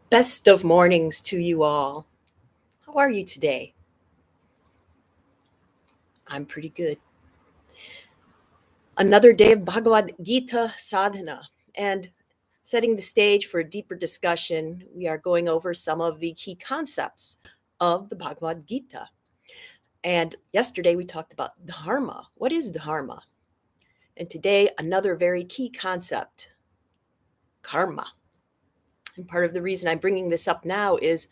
Best of mornings to you all. How are you today? I'm pretty good. Another day of Bhagavad Gita Sadhana. And setting the stage for a deeper discussion, we are going over some of the key concepts of the Bhagavad Gita. And yesterday we talked about Dharma. What is Dharma? And today, another very key concept, karma. And part of the reason I'm bringing this up now is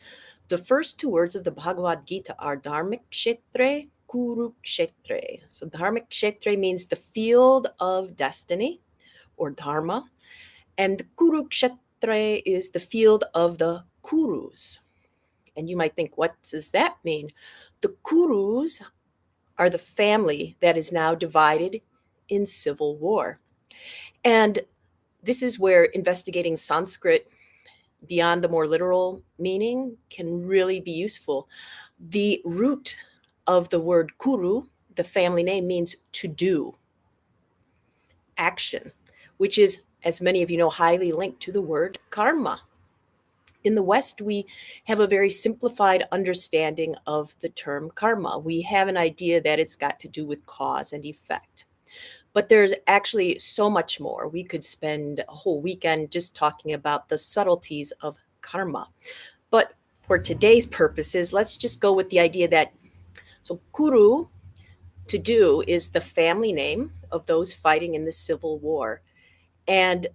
the first two words of the Bhagavad Gita are dharmic kshetre, kurukshetre. So dharmic kshetre means the field of destiny or dharma, and kurukshetre is the field of the kurus. And you might think, what does that mean? The kurus are the family that is now divided in civil war. And this is where investigating Sanskrit beyond the more literal meaning can really be useful. The root of the word kuru, the family name, means to do, action, which is, as many of you know, highly linked to the word karma. In the West, we have a very simplified understanding of the term karma. We have an idea that it's got to do with cause and effect. But there's actually so much more. We could spend a whole weekend just talking about the subtleties of karma. But for today's purposes, let's just go with the idea that, so kuru, to do, is the family name of those fighting in the Civil War. And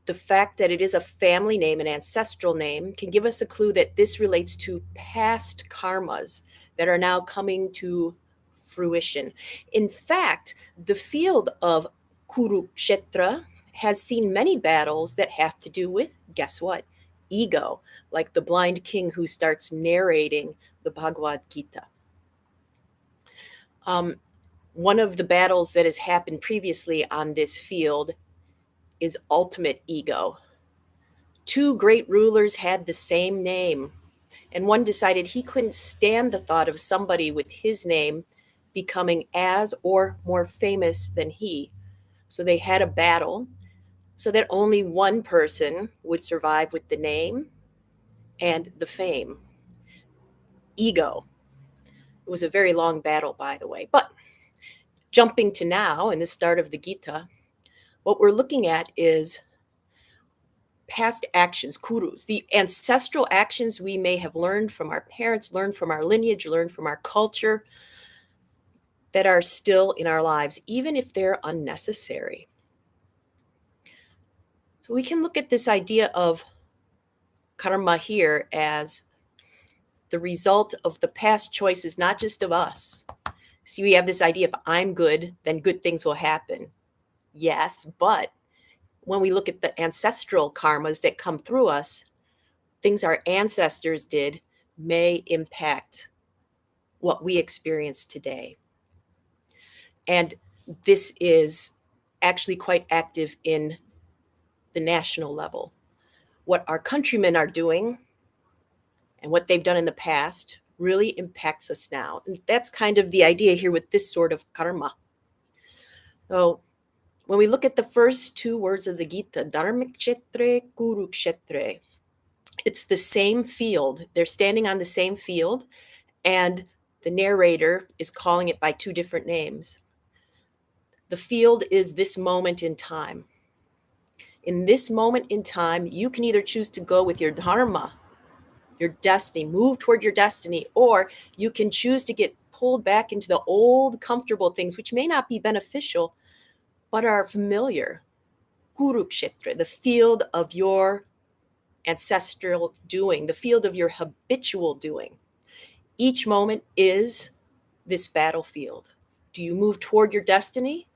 the fact that it is a family name, an ancestral name, can give us a clue that this relates to past karmas that are now coming to fruition. In fact, the field of Kurukshetra has seen many battles that have to do with, guess what? Ego, like the blind king who starts narrating the Bhagavad Gita. One of the battles that has happened previously on this field is ultimate ego. Two great rulers had the same name, and one decided he couldn't stand the thought of somebody with his name becoming as or more famous than he. So they had a battle so that only one person would survive with the name and the fame. Ego. It was a very long battle, by the way. But jumping to now, in the start of the Gita, what we're looking at is past actions, kurus, the ancestral actions we may have learned from our parents, learned from our lineage, learned from our culture, that are still in our lives, even if they're unnecessary. So we can look at this idea of karma here as the result of the past choices, not just of us. See, we have this idea, if I'm good, then good things will happen. Yes, but when we look at the ancestral karmas that come through us, things our ancestors did may impact what we experience today. And this is actually quite active in the national level. What our countrymen are doing and what they've done in the past really impacts us now. And that's kind of the idea here with this sort of karma. So when we look at the first two words of the Gita, dharmikshetre, kurukshetre, it's the same field. They're standing on the same field, and the narrator is calling it by two different names. The field is this moment in time. In this moment in time, you can either choose to go with your dharma, your destiny, move toward your destiny, or you can choose to get pulled back into the old comfortable things, which may not be beneficial, but are familiar. Kurukshetra, the field of your ancestral doing, the field of your habitual doing. Each moment is this battlefield. Do you move toward your destiny?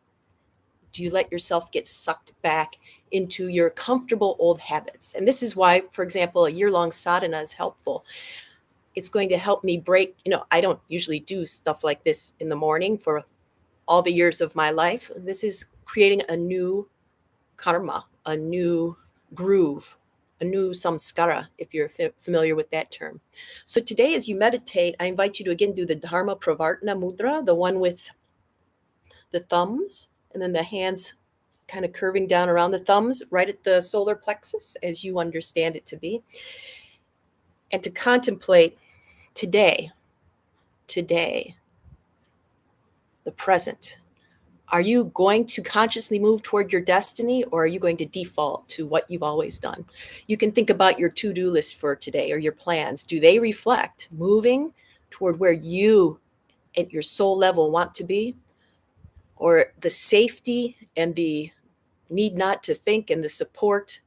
Do you let yourself get sucked back into your comfortable old habits? And this is why, for example, a year-long sadhana is helpful. It's going to help me break, I don't usually do stuff like this in the morning for all the years of my life. This is creating a new karma, a new groove, a new samskara, if you're familiar with that term. So today, as you meditate, I invite you to again do the Dharma Pravartana Mudra, the one with the thumbs and then the hands kind of curving down around the thumbs, right at the solar plexus, as you understand it to be. and to contemplate today, today, the present. Are you going to consciously move toward your destiny, or are you going to default to what you've always done? You can think about your to-do list for today or your plans. Do they reflect moving toward where you at your soul level want to be, or the safety and the need not to think and the support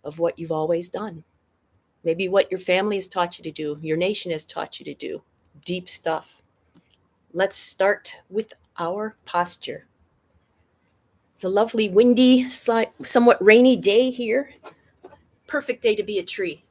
of what you've always done? Maybe what your family has taught you to do, your nation has taught you to do. Deep stuff. Let's start with our posture. It's a lovely, windy, somewhat rainy day here. Perfect day to be a tree.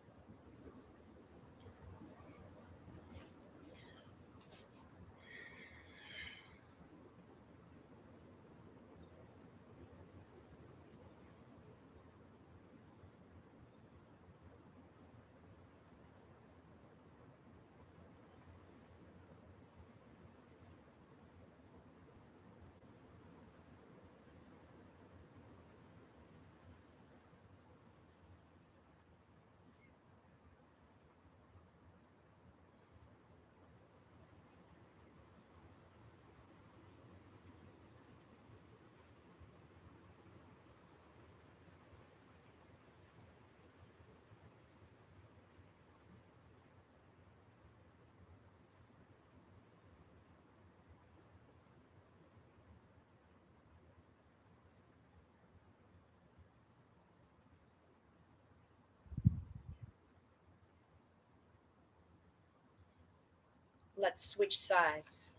Let's switch sides.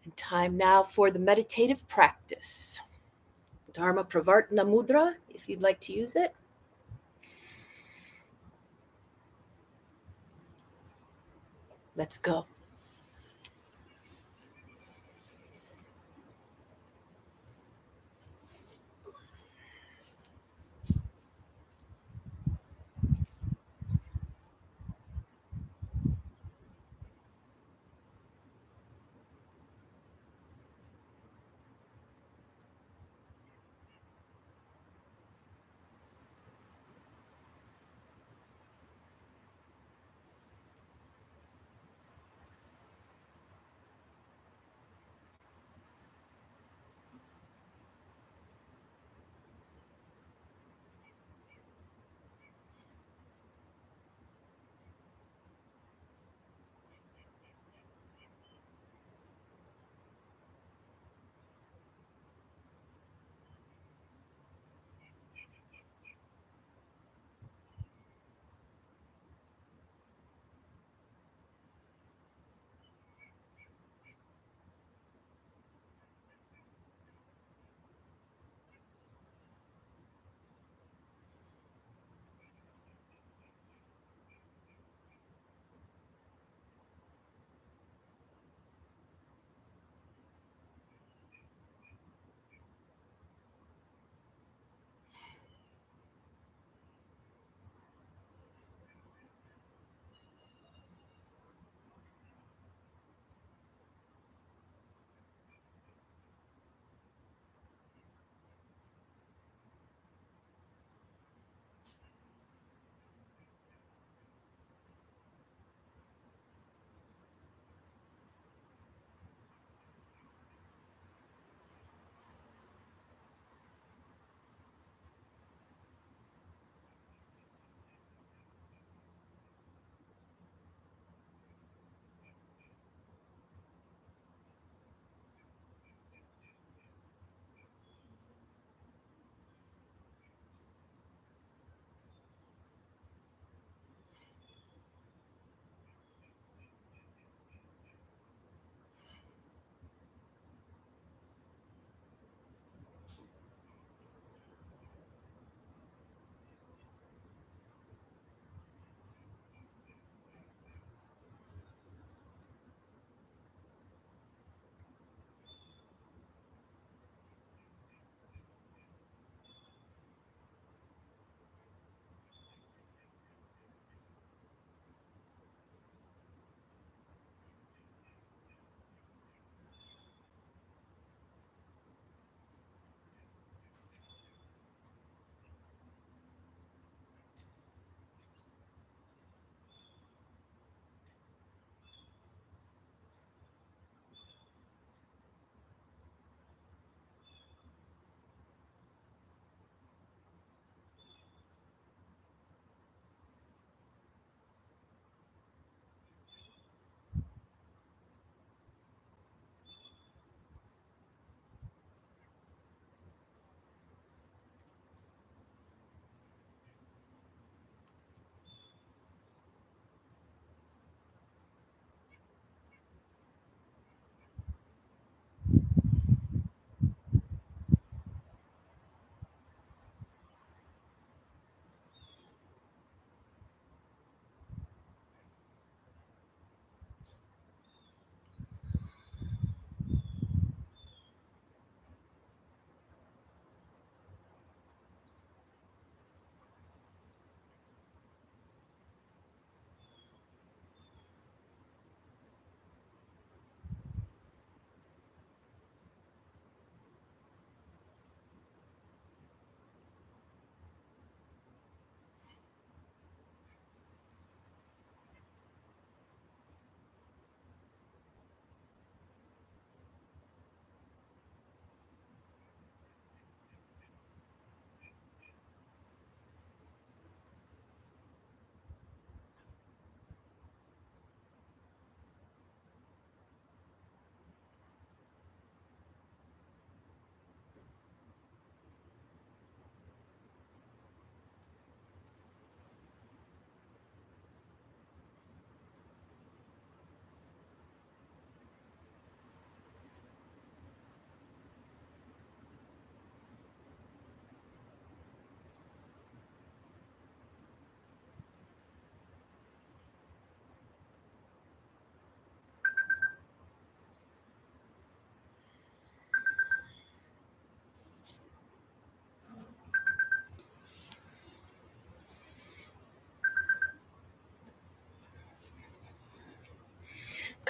And time now for the meditative practice. Dharma Pravartana Mudra, if you'd like to use it. Let's go.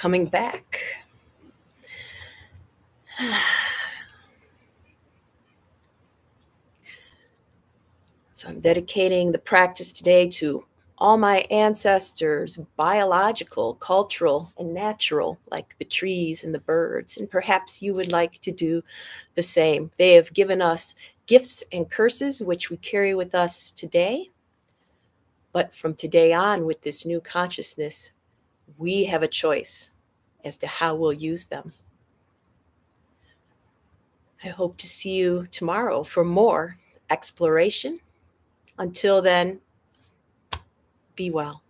coming back. So I'm dedicating the practice today to all my ancestors, biological, cultural, and natural, like the trees and the birds. And perhaps you would like to do the same. They have given us gifts and curses, which we carry with us today. But from today on, with this new consciousness, we have a choice as to how we'll use them. I hope to see you tomorrow for more exploration. Until then, be well.